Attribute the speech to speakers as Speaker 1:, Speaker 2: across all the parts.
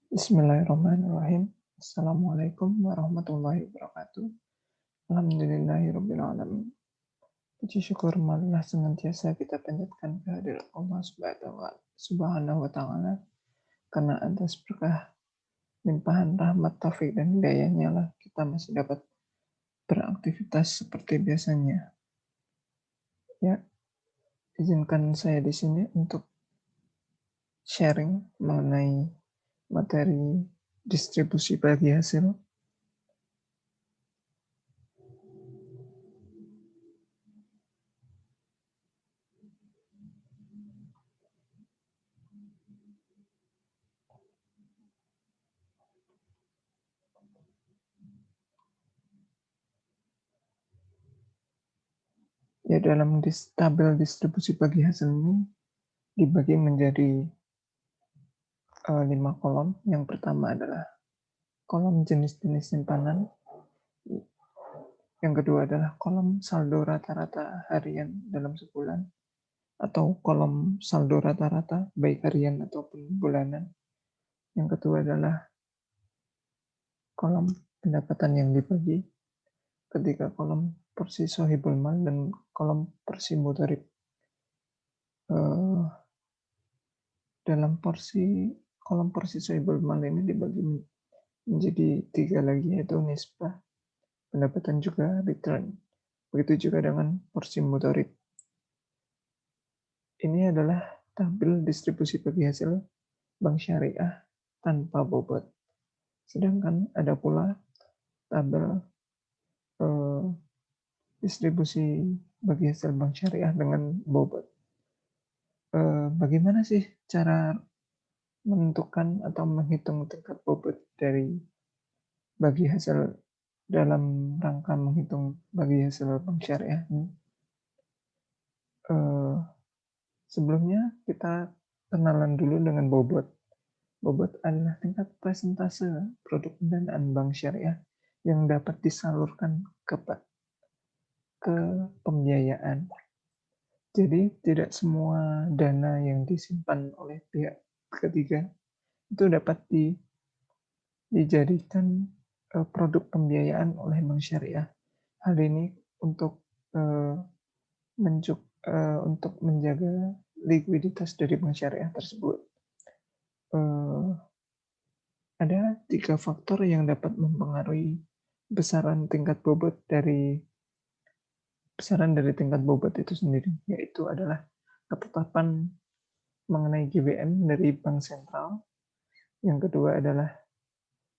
Speaker 1: Bismillahirrahmanirrahim. Assalamualaikum warahmatullahi wabarakatuh. Alhamdulillahirabbil alamin. Puji syukur marilah senantiasa kita panjatkan kehadirat Allah Subhanahu wa taala karena atas berkah limpahan rahmat taufik dan hidayahnya lah kita masih dapat beraktivitas seperti biasanya. Ya, izinkan saya di sini untuk sharing mengenai materi distribusi bagi hasil. Ya, dalam tabel distribusi bagi hasil ini dibagi menjadi 5 kolom. Yang pertama adalah kolom jenis-jenis simpanan. Yang kedua adalah kolom saldo rata-rata harian dalam sebulan atau kolom saldo rata-rata baik harian ataupun bulanan. Yang kedua adalah kolom pendapatan yang dibagi. Ketiga kolom porsi sohibul mal dan kolom porsi mudharib. Dalam kolom porsi sohibul mal ini dibagi menjadi 3 lagi, yaitu nisbah, pendapatan juga return. Begitu juga dengan porsi mudharib. Ini adalah tabel distribusi bagi hasil bank syariah tanpa bobot. Sedangkan ada pula tabel distribusi bagi hasil bank syariah dengan bobot. Bagaimana sih cara menentukan atau menghitung tingkat bobot dari bagi hasil dalam rangka menghitung bagi hasil bank syariah ini? Sebelumnya kita kenalan dulu dengan bobot. Bobot adalah tingkat persentase produk pendanaan bank syariah yang dapat disalurkan ke pembiayaan. Jadi tidak semua dana yang disimpan oleh pihak ketiga itu dapat dijadikan produk pembiayaan oleh bank syariah. Hal ini untuk untuk menjaga likuiditas dari bank syariah tersebut. Ada 3 faktor yang dapat mempengaruhi besaran dari tingkat bobot itu sendiri, yaitu adalah ketetapan mengenai GBM dari bank sentral. Yang kedua adalah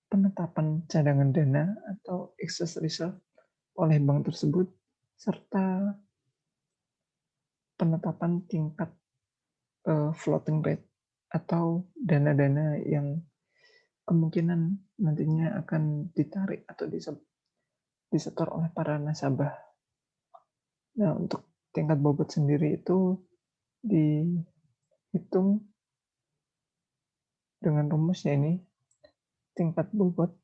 Speaker 1: penetapan cadangan dana atau excess reserve oleh bank tersebut, serta penetapan tingkat floating rate atau dana-dana yang kemungkinan nantinya akan ditarik atau disetor oleh para nasabah. Nah, untuk tingkat bobot sendiri itu dihitung dengan rumusnya ini, tingkat bobot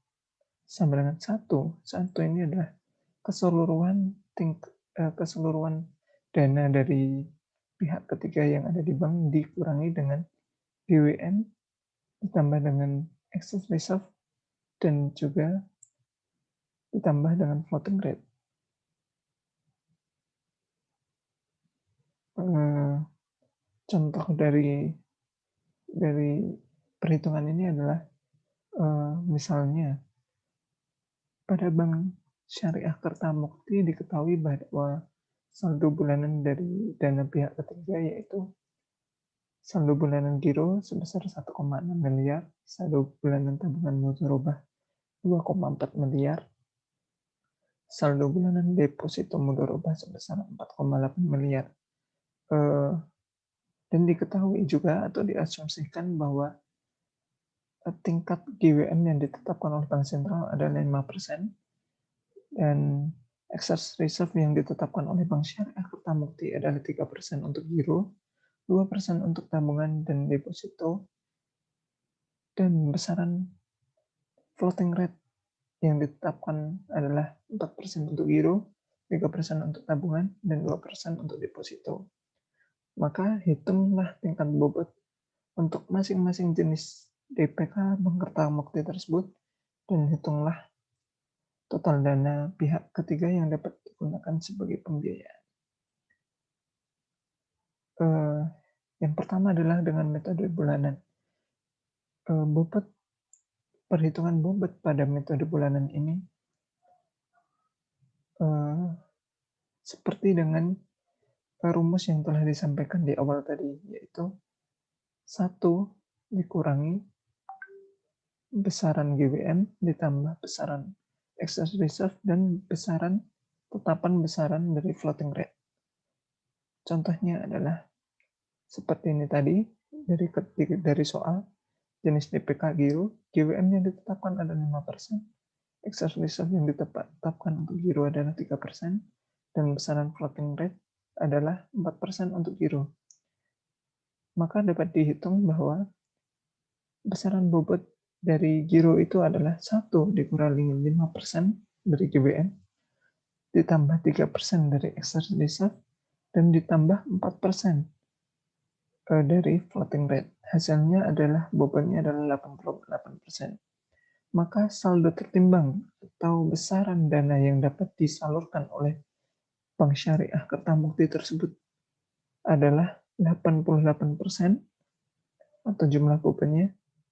Speaker 1: sama dengan 1. 1 ini adalah keseluruhan dana dari pihak ketiga yang ada di bank dikurangi dengan GWM ditambah dengan excess reserve dan juga ditambah dengan floating rate. Contoh dari perhitungan ini adalah misalnya pada bank syariah Kertamukti diketahui bahwa saldo bulanan dari dana pihak ketiga yaitu saldo bulanan giro sebesar 1,6 miliar, saldo bulanan tabungan mudharabah 2,4 miliar, saldo bulanan deposito mudharabah sebesar 4,8 miliar. Dan diketahui juga atau diasumsikan bahwa tingkat GWM yang ditetapkan oleh Bank Sentral adalah 5%, dan excess reserve yang ditetapkan oleh Bank Syariah Kertamukti adalah 3% untuk giro, 2% untuk tabungan dan deposito, dan besaran floating rate yang ditetapkan adalah 4% untuk giro, 3% untuk tabungan, dan 2% untuk deposito. Maka hitunglah tingkat bobot untuk masing-masing jenis DPK Bank Kertamukti tersebut dan hitunglah total dana pihak ketiga yang dapat digunakan sebagai pembiayaan. Yang pertama adalah dengan metode bulanan. Perhitungan bobot pada metode bulanan ini seperti dengan rumus yang telah disampaikan di awal tadi, yaitu 1 dikurangi besaran GWM ditambah besaran excess reserve dan tetapan besaran dari floating rate. Contohnya adalah seperti ini tadi, dari soal jenis DPK Giro, GWM yang ditetapkan adalah 5%, excess reserve yang ditetapkan untuk Giro adalah 3%, dan besaran floating rate adalah 4% untuk Giro. Maka dapat dihitung bahwa besaran bobot dari Giro itu adalah 1 dikurangi 5% dari GWM, ditambah 3% dari excess reserve, dan ditambah 4% dari floating rate. Hasilnya adalah bobotnya adalah 88%. Maka saldo tertimbang atau besaran dana yang dapat disalurkan oleh Bank Syariah Kertamukti tersebut adalah 88% atau jumlah bobotnya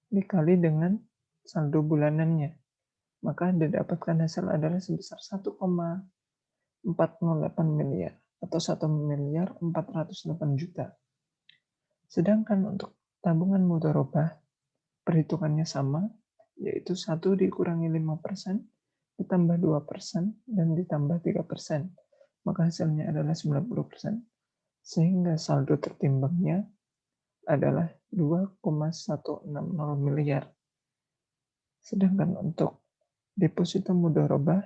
Speaker 1: dikali dengan saldo bulanannya. Maka didapatkan hasil adalah sebesar 1,408 miliar atau 1 miliar 408 juta. Sedangkan untuk tabungan mudharabah perhitungannya sama, yaitu 1 dikurangi 5%, ditambah 2%, dan ditambah 3%. Maka hasilnya adalah 90%. Sehingga saldo tertimbangnya adalah 2,160 miliar. Sedangkan untuk deposito mudharabah,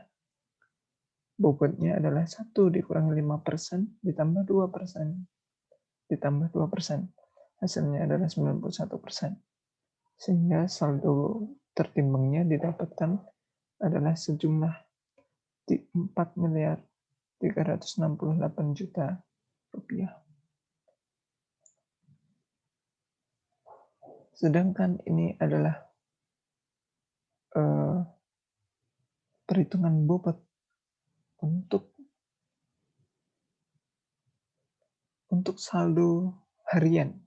Speaker 1: bobotnya adalah 1 dikurangi 5%, ditambah 2%, ditambah 2%. Hasilnya adalah 91%. Sehingga saldo tertimbangnya didapatkan adalah sejumlah 4 miliar 368 juta rupiah. Sedangkan ini adalah perhitungan bobot untuk saldo harian.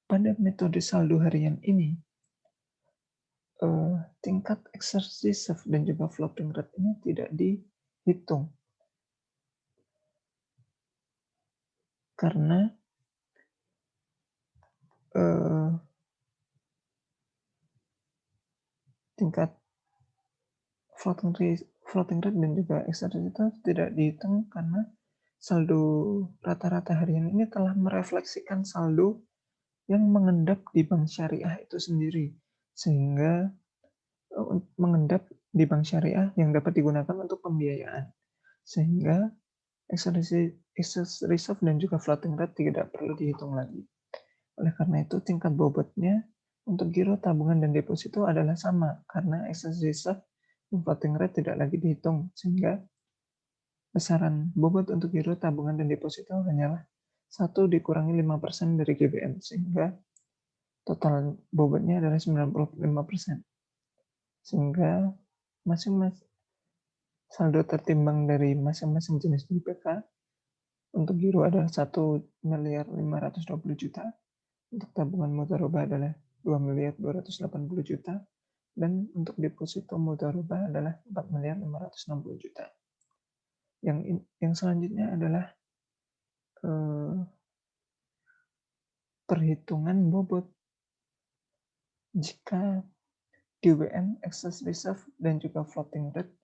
Speaker 1: Pada metode saldo harian ini, tingkat excess reserve dan juga floating rate ini tidak dihitung. Karena tingkat floating rate dan juga excess reserve tidak dihitung karena saldo rata-rata harian ini telah merefleksikan saldo yang mengendap di bank syariah itu sendiri, sehingga mengendap di bank syariah yang dapat digunakan untuk pembiayaan, sehingga excess reserve dan juga floating rate tidak perlu dihitung lagi. Oleh karena itu, tingkat bobotnya untuk giro, tabungan, dan deposito adalah sama, karena excess reserve dan floating rate tidak lagi dihitung, sehingga besaran bobot untuk giro, tabungan, dan deposito hanyalah 1 dikurangi 5% dari GBM, sehingga total bobotnya adalah 95%. Sehingga masing-masing saldo tertimbang dari masing-masing jenis DPK untuk giro adalah 1 miliar 520 juta, untuk tabungan mudharabah adalah 2 miliar 280 juta, dan untuk deposito mudharabah adalah 4 miliar 560 juta. Yang selanjutnya adalah perhitungan bobot jika GWM, excess reserve, dan juga floating rate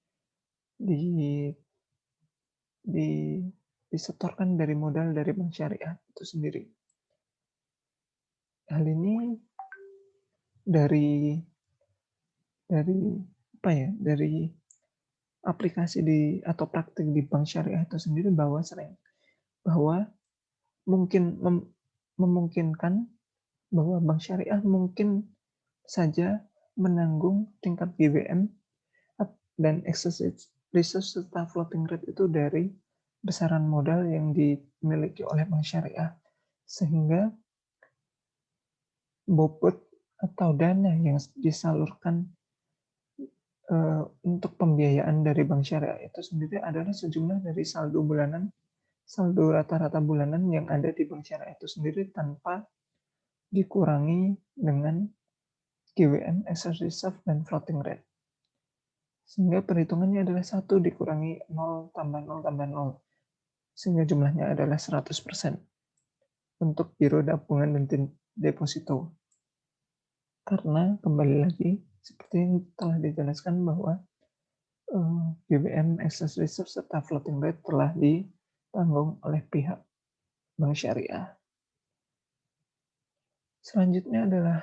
Speaker 1: disetorkan dari modal dari bank syariah itu sendiri. Hal ini dari aplikasi atau praktik di bank syariah itu sendiri bahwa memungkinkan bahwa bank syariah mungkin saja menanggung tingkat GWM dan excess reserve serta floating rate itu dari besaran modal yang dimiliki oleh bank syariah, sehingga bobot atau dana yang disalurkan untuk pembiayaan dari bank syariah itu sendiri adalah sejumlah dari saldo rata-rata bulanan yang ada di bank syariah itu sendiri tanpa dikurangi dengan GWM, excess reserve, dan floating rate. Sehingga perhitungannya adalah 1 dikurangi 0 tambah 0 tambah 0. Sehingga jumlahnya adalah 100% untuk giro tabungan dan deposito. Karena kembali lagi, seperti yang telah dijelaskan bahwa GWM, excess reserve, serta floating rate telah ditanggung oleh pihak bank syariah. Selanjutnya adalah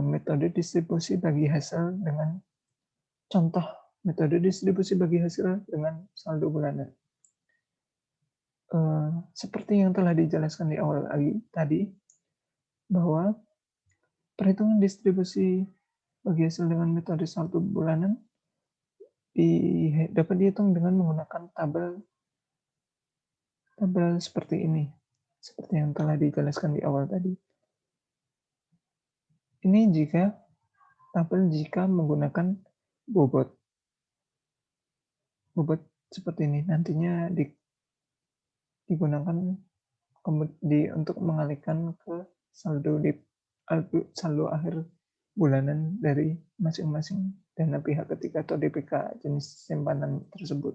Speaker 1: metode distribusi bagi hasil dengan contoh metode distribusi bagi hasil dengan saldo bulanan. Seperti yang telah dijelaskan di awal tadi, bahwa perhitungan distribusi bagi hasil dengan metode saldo bulanan dapat dihitung dengan menggunakan tabel seperti ini, seperti yang telah dijelaskan di awal tadi. Ini tabel jika menggunakan bobot. Bobot seperti ini nantinya digunakan untuk mengalihkan ke saldo akhir bulanan dari masing-masing dana pihak ketiga atau DPK jenis simpanan tersebut.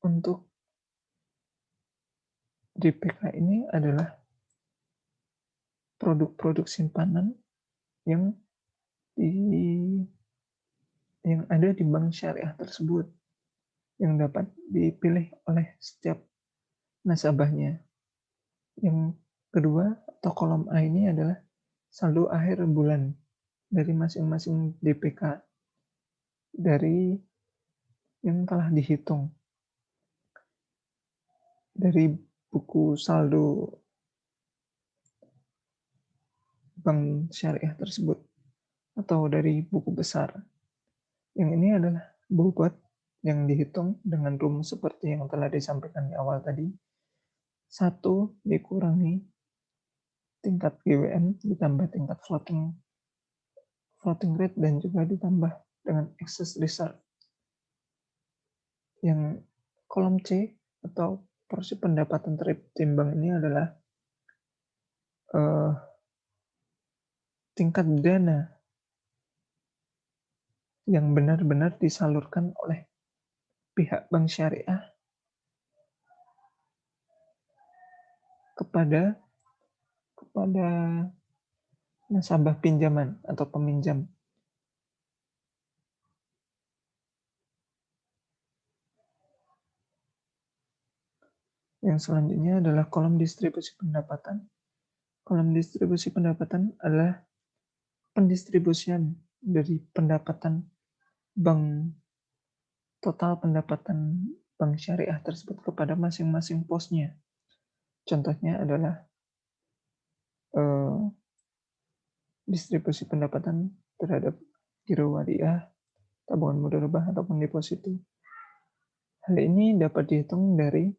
Speaker 1: Untuk DPK ini adalah produk-produk simpanan yang ada di bank syariah tersebut yang dapat dipilih oleh setiap nasabahnya. Yang kedua atau kolom A ini adalah saldo akhir bulan dari masing-masing DPK dari yang telah dihitung dari buku saldo bank syariah tersebut atau dari buku besar. Yang ini adalah bobot yang dihitung dengan rumus seperti yang telah disampaikan di awal tadi. 1 dikurangi tingkat GWM ditambah tingkat floating rate dan juga ditambah dengan excess reserve. Yang kolom C atau porsi pendapatan tertimbang ini adalah tingkat dana yang benar-benar disalurkan oleh pihak bank syariah kepada nasabah pinjaman atau peminjam. Yang selanjutnya adalah kolom distribusi pendapatan. Kolom distribusi pendapatan adalah pendistribusian dari pendapatan total pendapatan bank syariah tersebut kepada masing-masing posnya. Contohnya adalah distribusi pendapatan terhadap giro wadiah, tabungan mudharabah ataupun deposito. Hal ini dapat dihitung dari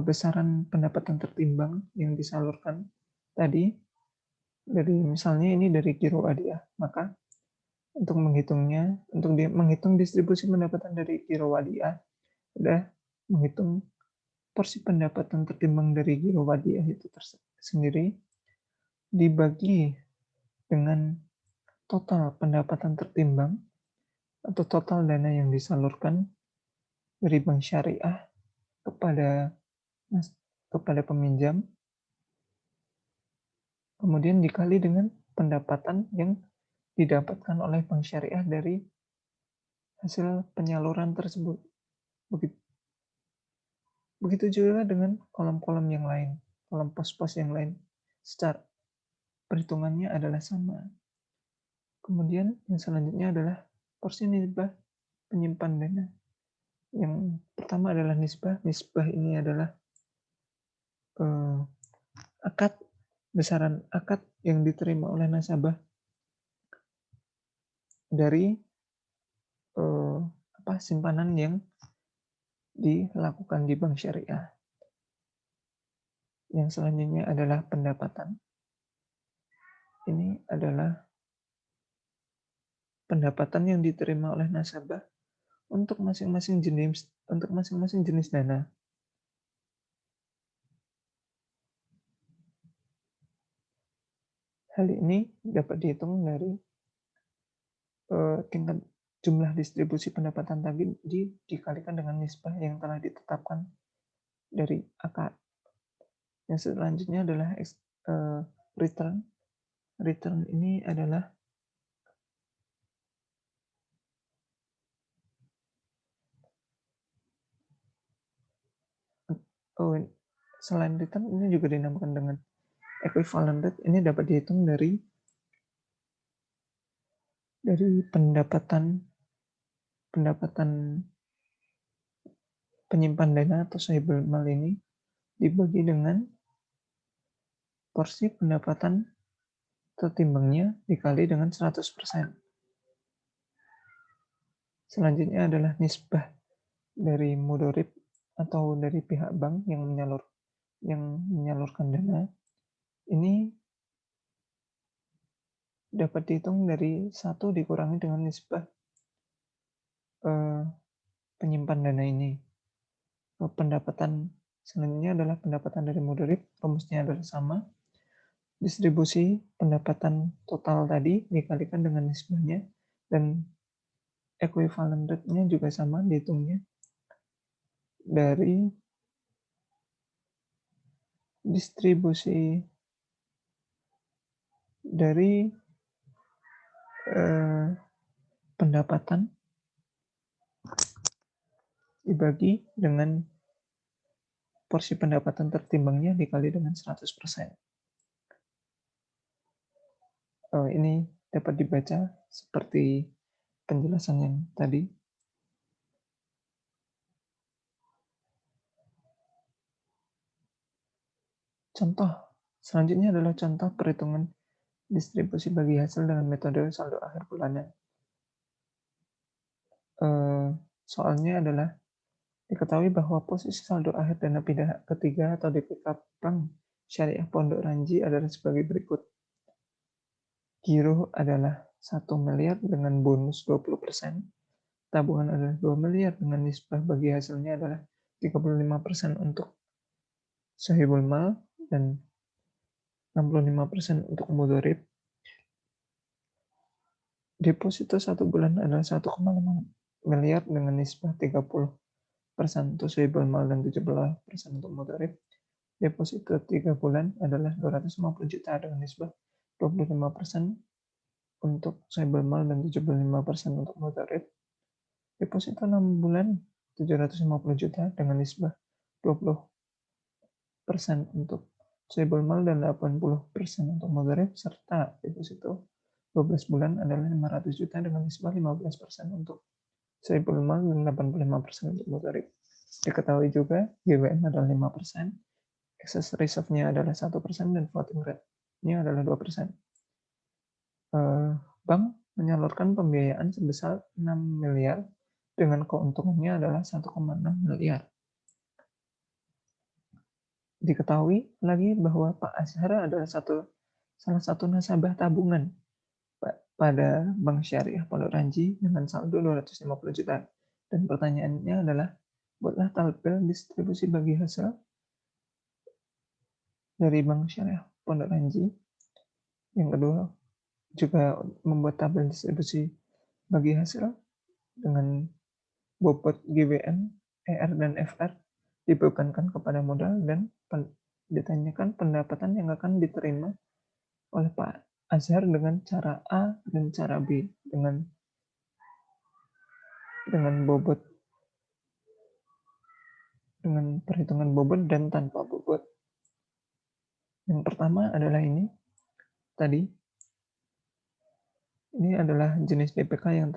Speaker 1: besaran pendapatan tertimbang yang disalurkan tadi dari misalnya ini dari giro wadiah, maka untuk menghitung distribusi pendapatan dari giro wadiah adalah menghitung porsi pendapatan tertimbang dari giro wadiah itu sendiri dibagi dengan total pendapatan tertimbang atau total dana yang disalurkan dari bank syariah kepada peminjam, kemudian dikali dengan pendapatan yang didapatkan oleh bank syariah dari hasil penyaluran tersebut. Begitu juga dengan kolom-kolom yang lain, kolom pos-pos yang lain. Secara perhitungannya adalah sama. Kemudian yang selanjutnya adalah porsi nisbah penyimpan dana. Yang pertama adalah nisbah. Nisbah ini adalah besaran akad yang diterima oleh nasabah dari simpanan yang dilakukan di bank syariah. Yang selanjutnya adalah pendapatan. Ini adalah pendapatan yang diterima oleh nasabah untuk masing-masing jenis dana. Hal ini dapat dihitung dari tingkat jumlah distribusi pendapatan tadi dikalikan dengan nisbah yang telah ditetapkan dari akad. Yang selanjutnya adalah return. Return ini adalah selain return ini juga dinamakan dengan equivalent rate. Ini dapat dihitung dari pendapatan penyimpan dana atau sahibul mal ini dibagi dengan porsi pendapatan tertimbangnya dikali dengan 100%. Selanjutnya adalah nisbah dari mudorib atau dari pihak bank yang menyalurkan dana. Ini dapat dihitung dari 1 dikurangi dengan nisbah penyimpan dana ini. Pendapatan selanjutnya adalah pendapatan dari mudorib, rumusnya adalah sama. Distribusi pendapatan total tadi dikalikan dengan nisbahnya, dan equivalent rate-nya juga sama, dihitungnya dari distribusi dari pendapatan dibagi dengan porsi pendapatan tertimbangnya dikali dengan 100%. Ini dapat dibaca seperti penjelasan yang tadi. Contoh selanjutnya adalah contoh perhitungan distribusi bagi hasil dengan metode saldo akhir bulanan. Soalnya adalah diketahui bahwa posisi saldo akhir dana pihak ketiga atau DPK Bank Syariah Pondok Ranji adalah sebagai berikut. Giro adalah 1 miliar dengan bonus 20%, tabungan adalah 2 miliar dengan nisbah bagi hasilnya adalah 35% untuk sahibul mal dan 65% untuk mudorib. Deposito 1 bulan adalah 1,5 miliar dengan nisbah 30% untuk sahibul mal dan 17% untuk mudorib. Deposito 3 bulan adalah 250 juta dengan nisbah 25% untuk sahibul mal dan 75% untuk mudorib. Deposito 6 bulan 750 juta dengan nisbah 20% untuk sahibul mal dan 80% untuk mudorib, serta deposito 12 bulan adalah 500 juta dengan nisbah 15% untuk sahibul mal dan 85% untuk mudorib. Diketahui juga GWM adalah 5%, excess reserve-nya adalah 1%, dan floating rate-nya adalah 2%. Bank menyalurkan pembiayaan sebesar 6 miliar dengan keuntungannya adalah 1,6 miliar. Diketahui lagi bahwa Pak Azhar adalah salah satu nasabah tabungan pada Bank Syariah Pondok Ranji dengan saldo 250 juta. Dan pertanyaannya adalah, buatlah tabel distribusi bagi hasil dari Bank Syariah Pondok Ranji. Yang kedua, juga membuat tabel distribusi bagi hasil dengan bobot GWM, ER, dan FR dibebankan kepada modal, dan ditanyakan pendapatan yang akan diterima oleh Pak Azhar dengan cara A dan cara B, dengan bobot, dengan perhitungan bobot dan tanpa bobot. Yang pertama adalah ini tadi. Ini adalah jenis DPK yang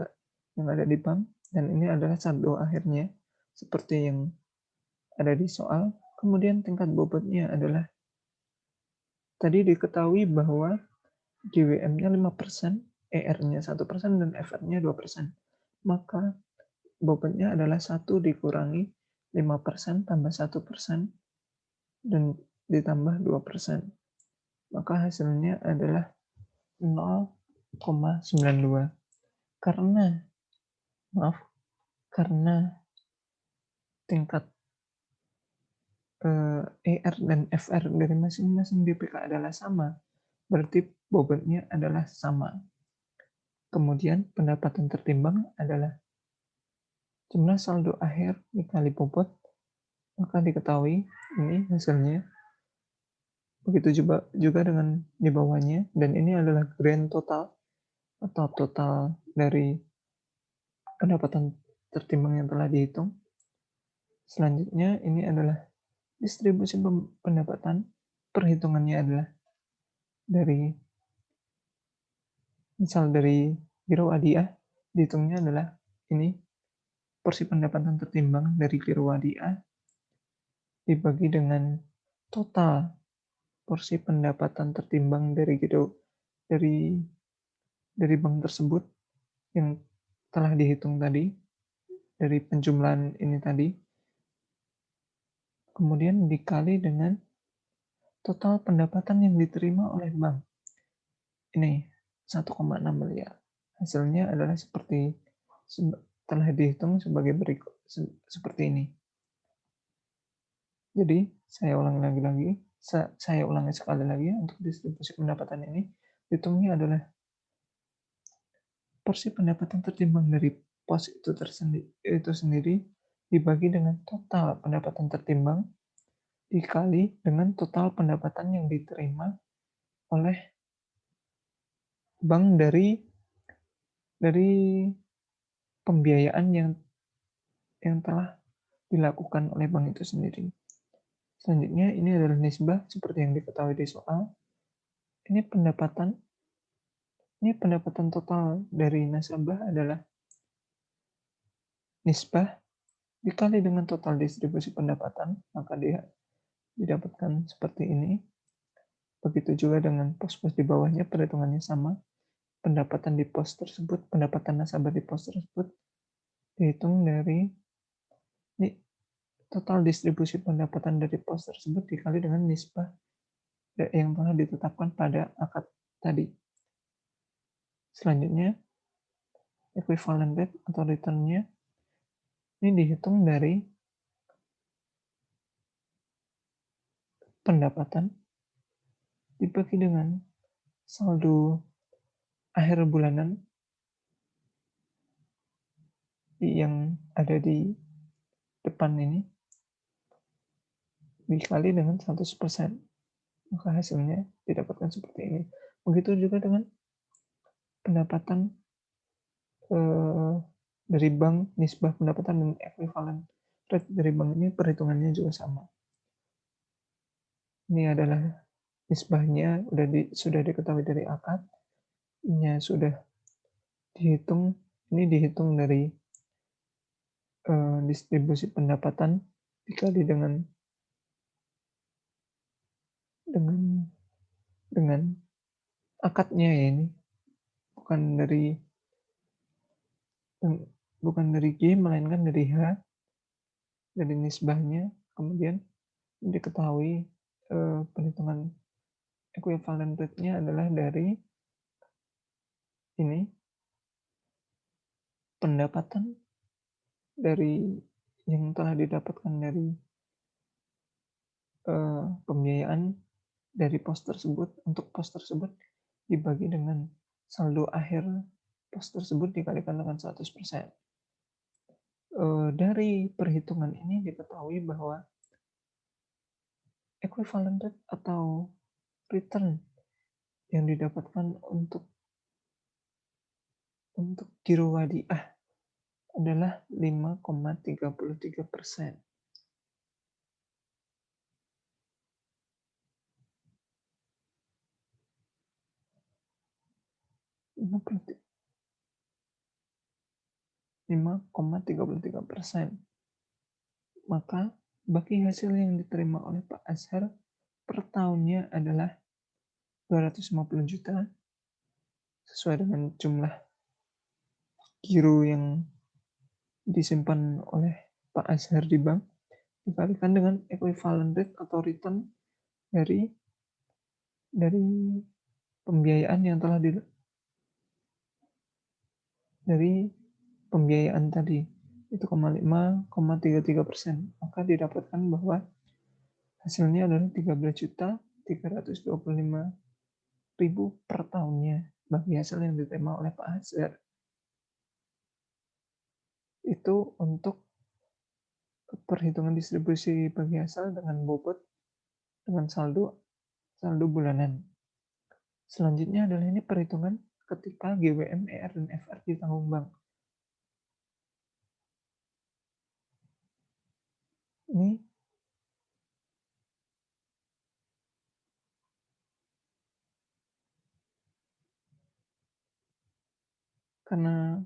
Speaker 1: ada di bank, dan ini adalah saldo akhirnya seperti yang ada di soal. Kemudian tingkat bobotnya adalah tadi diketahui bahwa GWM-nya 5%, ER-nya 1% dan FR-nya 2%. Maka bobotnya adalah 1 dikurangi 5% tambah 1% dan ditambah 2%. Maka hasilnya adalah 0,92. Karena tingkat ER dan FR dari masing-masing DPK adalah sama, berarti bobotnya adalah sama. Kemudian pendapatan tertimbang adalah jumlah saldo akhir dikali bobot, maka diketahui ini hasilnya. Begitu juga dengan di bawahnya, dan ini adalah grand total atau total dari pendapatan tertimbang yang telah dihitung. Selanjutnya ini adalah distribusi pendapatan, perhitungannya adalah dari misal dari Giro Hadiah, dihitungnya adalah ini porsi pendapatan tertimbang dari Giro Hadiah dibagi dengan total porsi pendapatan tertimbang dari dari bank tersebut yang telah dihitung tadi dari penjumlahan ini tadi, kemudian dikali dengan total pendapatan yang diterima oleh bank. Ini 1,6 miliar. Hasilnya adalah telah dihitung sebagai berikut, seperti ini. Jadi, saya ulangi sekali lagi untuk distribusi pendapatan ini, hitungnya adalah porsi pendapatan tertimbang dari pos itu sendiri dibagi dengan total pendapatan tertimbang dikali dengan total pendapatan yang diterima oleh bank dari pembiayaan yang telah dilakukan oleh bank itu sendiri. Selanjutnya ini adalah nisbah seperti yang diketahui di soal. Ini pendapatan total dari nasabah adalah nisbah dikali dengan total distribusi pendapatan, maka dia didapatkan seperti ini. Begitu juga dengan pos-pos di bawahnya, perhitungannya sama. Pendapatan di pos tersebut, pendapatan nasabah di pos tersebut dihitung dari total distribusi pendapatan dari pos tersebut dikali dengan nisbah yang telah ditetapkan pada akad tadi. Selanjutnya, equivalent rate atau return-nya ini dihitung dari pendapatan dibagi dengan saldo akhir bulanan yang ada di depan ini dikali dengan 100%. Maka hasilnya didapatkan seperti ini. Begitu juga dengan pendapatan dari bank, nisbah pendapatan dan equivalent rate dari bank ini perhitungannya juga sama. Ini adalah nisbahnya sudah diketahui dari akad, ini sudah dihitung, ini dihitung dari distribusi pendapatan dikali dengan akadnya ya, ini bukan dari G melainkan dari H, dari nisbahnya. Kemudian diketahui perhitungan equivalent rate-nya adalah dari ini pendapatan dari yang telah didapatkan dari pembiayaan dari pos tersebut, untuk pos tersebut dibagi dengan saldo akhir pos tersebut dikalikan dengan 100%. Dari perhitungan ini diketahui bahwa equivalent rate atau return yang didapatkan untuk giro hadiah adalah 5,33%. Maka bagi hasil yang diterima oleh Pak Azhar per tahunnya adalah 250 juta, sesuai dengan jumlah giro yang disimpan oleh Pak Azhar di bank dikalikan dengan equivalent rate atau return dari pembiayaan yang telah dari pembiayaan tadi itu 5,33%, maka didapatkan bahwa hasilnya adalah 13.325.000 per tahunnya bagi hasil yang diterima oleh Pak Azhar. Itu untuk perhitungan distribusi bagi hasil dengan bobot dengan saldo bulanan. Selanjutnya adalah ini perhitungan ketika GWM, ER, dan FR ditanggung bank. Ini karena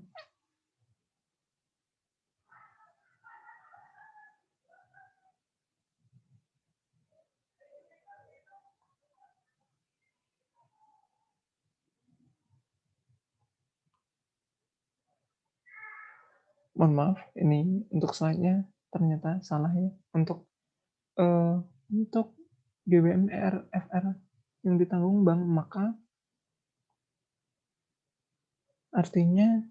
Speaker 1: mohon maaf, ini untuk slide-nya ternyata salah ya. Untuk GWM, ER, FR yang ditanggung bank, maka artinya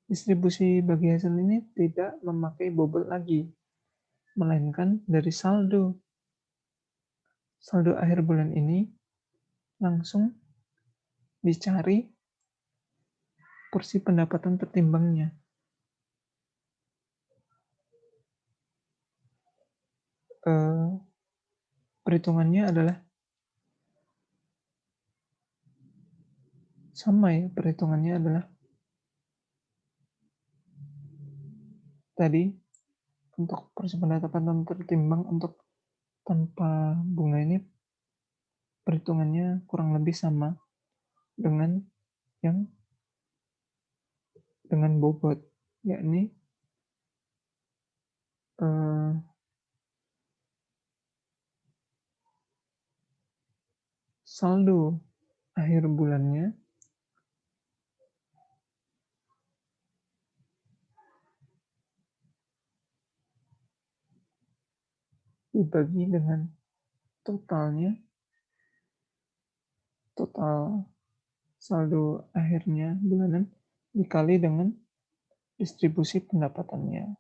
Speaker 1: distribusi bagi hasil ini tidak memakai bobot lagi, melainkan dari saldo akhir bulan ini langsung dicari porsi pendapatan tertimbangnya. Perhitungannya adalah sama ya, perhitungannya adalah tadi untuk porsi pendapatan tertimbang untuk tanpa bunga ini perhitungannya kurang lebih sama dengan yang dengan bobot, yakni saldo akhir bulannya dibagi dengan total saldo akhirnya bulanan dikali dengan distribusi pendapatannya.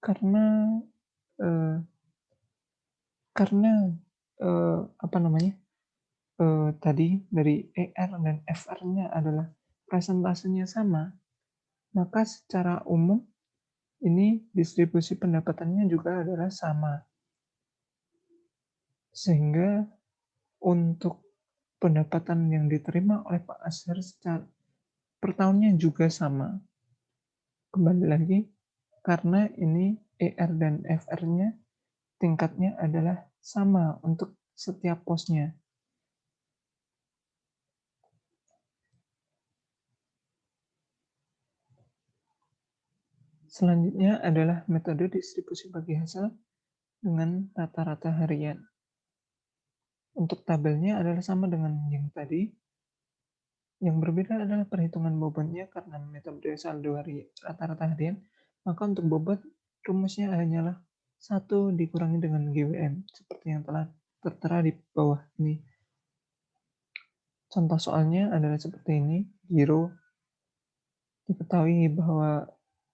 Speaker 1: Karena tadi dari ER dan FR-nya adalah presentasenya sama, maka secara umum ini distribusi pendapatannya juga adalah sama. Sehingga untuk pendapatan yang diterima oleh Pak Azhar secara per tahunnya juga sama. Kembali lagi, karena ini ER dan FR-nya tingkatnya adalah sama untuk setiap posnya. Selanjutnya adalah metode distribusi bagi hasil dengan rata-rata harian. Untuk tabelnya adalah sama dengan yang tadi. Yang berbeda adalah perhitungan bobotnya karena metode saldo rata-rata harian. Maka untuk bobot, rumusnya hanyalah 1 dikurangi dengan GWM, seperti yang telah tertera di bawah ini. Contoh soalnya adalah seperti ini. Giro diketahui bahwa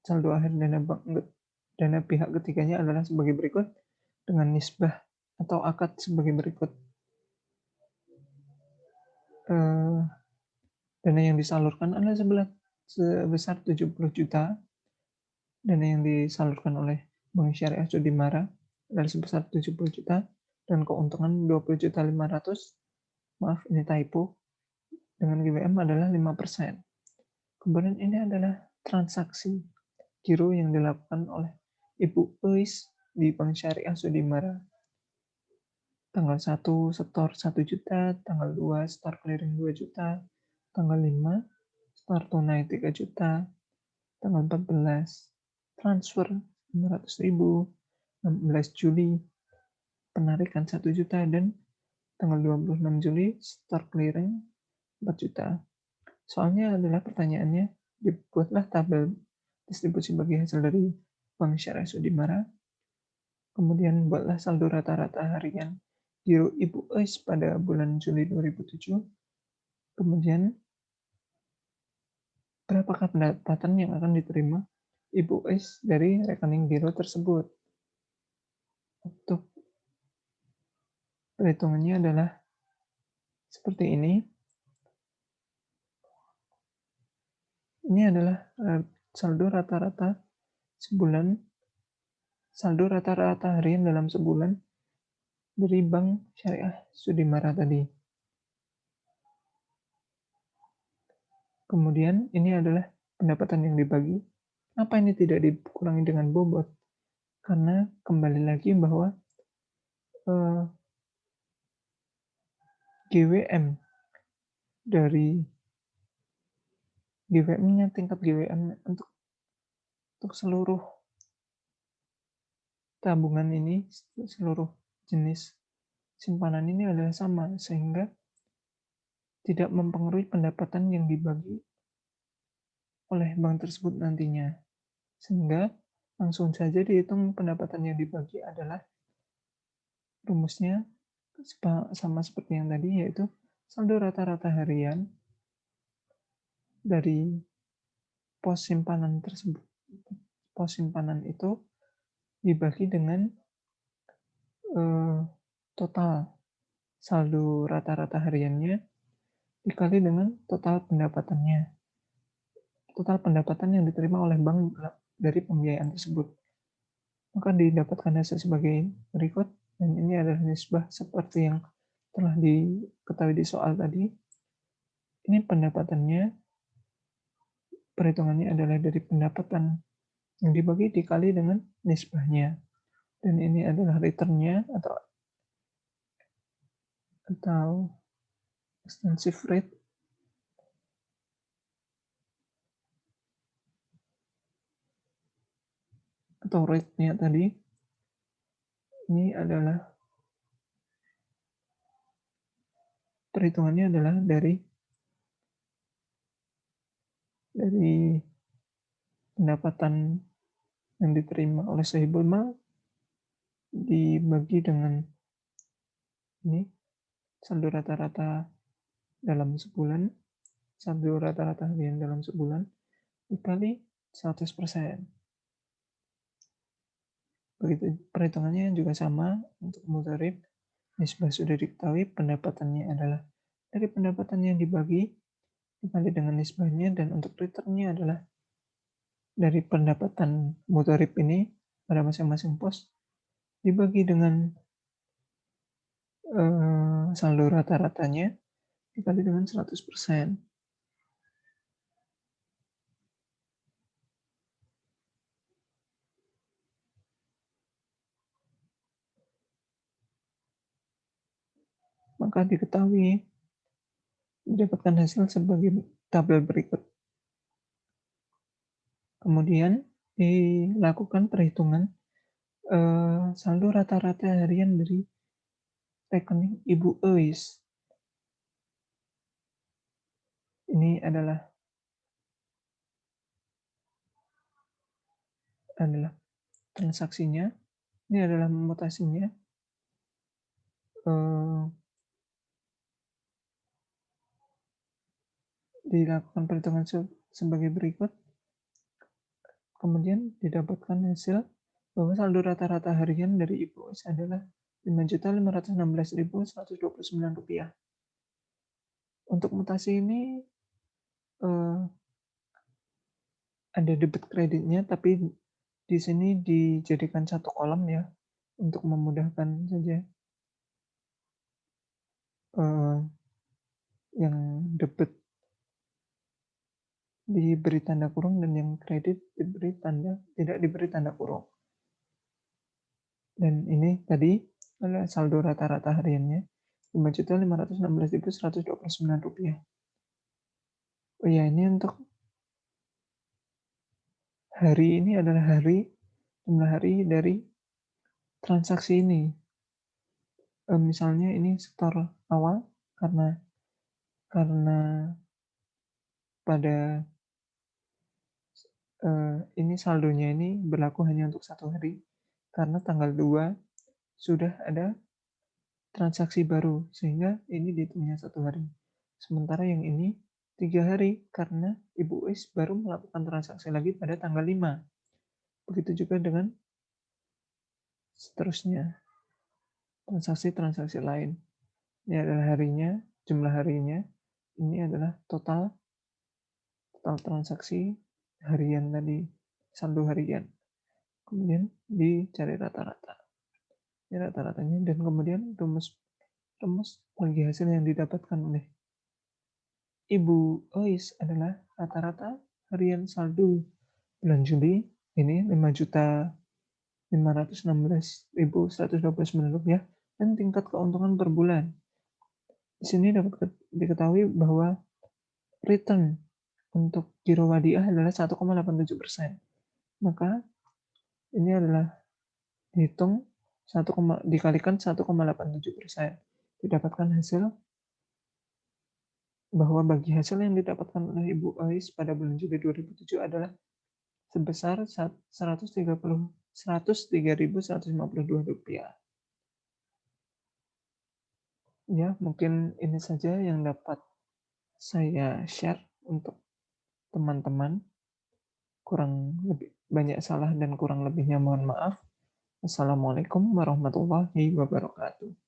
Speaker 1: saldo akhir dana pihak ketiganya adalah sebagai berikut dengan nisbah atau akad sebagai berikut. Dana yang disalurkan adalah sebesar 70 juta. Dana yang disalurkan oleh Bank Syariah Sudimara adalah sebesar 70 juta dan keuntungan 20.500.000. Maaf, ini typo. Dengan GWM adalah 5%. Kemudian ini adalah transaksi giro yang dilakukan oleh Ibu Eis di Bank Syariah Sudimara. Tanggal 1 setor 1 juta, tanggal 2 setor clearing 2 juta, tanggal 5 setor tunai 3 juta, tanggal 14 transfer 500.000, 16 Juli penarikan 1 juta, dan tanggal 26 Juli start clearing 4 juta. Soalnya adalah pertanyaannya, dibuatlah tabel distribusi bagi hasil dari Bank Syariah Sudimara, kemudian buatlah saldo rata-rata harian giro Ibu Eis pada bulan Juli 2007, kemudian berapakah pendapatan yang akan diterima Ibu Eis dari rekening giro tersebut. Untuk perhitungannya adalah seperti ini. Ini adalah saldo rata-rata sebulan, saldo rata-rata harian dalam sebulan dari Bank Syariah Sudimara tadi. Kemudian ini adalah pendapatan yang dibagi. Kenapa ini tidak dikurangi dengan bobot? Karena kembali lagi bahwa GWM dari GWM-nya, tingkat GWM untuk seluruh tabungan ini, seluruh jenis simpanan ini adalah sama, sehingga tidak mempengaruhi pendapatan yang dibagi oleh bank tersebut nantinya. Sehingga langsung saja dihitung pendapatan yang dibagi adalah rumusnya sama seperti yang tadi, yaitu saldo rata-rata harian dari pos simpanan tersebut. Pos simpanan itu dibagi dengan total saldo rata-rata hariannya dikali dengan total pendapatannya. Total pendapatan yang diterima oleh bank dari pembiayaan tersebut. Maka didapatkan hasil sebagai berikut, dan ini adalah nisbah seperti yang telah diketahui di soal tadi. Ini pendapatannya, perhitungannya adalah dari pendapatan yang dibagi dikali dengan nisbahnya. Dan ini adalah return-nya atau extensive rate atau rate-nya tadi. Ini adalah perhitungannya adalah dari pendapatan yang diterima oleh sahibul mal dibagi dengan ini saldo rata-rata dalam sebulan, saldo rata-rata harian dalam sebulan dikali 100%. Begitu perhitungannya juga sama untuk mudharib. Nisbah sudah diketahui, pendapatannya adalah dari pendapatan yang dibagi dikali dengan nisbahnya, dan untuk returnnya adalah dari pendapatan mudharib ini pada masing-masing pos dibagi dengan saldo rata-ratanya dikali dengan 100%. Maka diketahui didapatkan hasil sebagai tabel berikut. Kemudian dilakukan perhitungan saldo rata-rata harian dari rekening Ibu Eis. Ini adalah transaksinya. Ini adalah mutasinya. Dilakukan perhitungan sebagai berikut. Kemudian didapatkan hasil bahwa saldo rata-rata harian dari Ibu Eis adalah Rp5.516.129. Untuk mutasi ini ada debit kreditnya, tapi di sini dijadikan satu kolom ya, untuk memudahkan saja. Yang debit diberi tanda kurung dan yang kredit tidak diberi tanda kurung. Dan ini tadi adalah saldo rata-rata hariannya Rp5.516.129. Oh ya, ini untuk hari ini adalah jumlah hari dari transaksi ini. Misalnya ini setor awal karena pada ini saldonya ini berlaku hanya untuk 1 hari, karena tanggal 2 sudah ada transaksi baru, sehingga ini dihitungnya 1 hari. Sementara yang ini 3 hari, karena Ibu Is baru melakukan transaksi lagi pada tanggal 5. Begitu juga dengan seterusnya, transaksi-transaksi lain. Ini adalah harinya, jumlah harinya, ini adalah total transaksi harian tadi, saldo harian. Kemudian dicari rata-rata. Ini rata-ratanya, dan kemudian rumus bagi hasil yang didapatkan oleh Ibu Ois adalah rata-rata harian saldo bulan Juli ini 5.516.129 rupiah, dan tingkat keuntungan per bulan. Di sini dapat diketahui bahwa return untuk giro wadiah adalah 1,87%. Maka ini adalah dihitung dikalikan 1,87%. Didapatkan hasil bahwa bagi hasil yang didapatkan oleh Ibu Ais pada bulan Juli 2007 adalah sebesar Rp103.152. Ya, mungkin ini saja yang dapat saya share untuk teman-teman. Kurang lebih banyak salah dan kurang lebihnya mohon maaf. Assalamualaikum warahmatullahi wabarakatuh.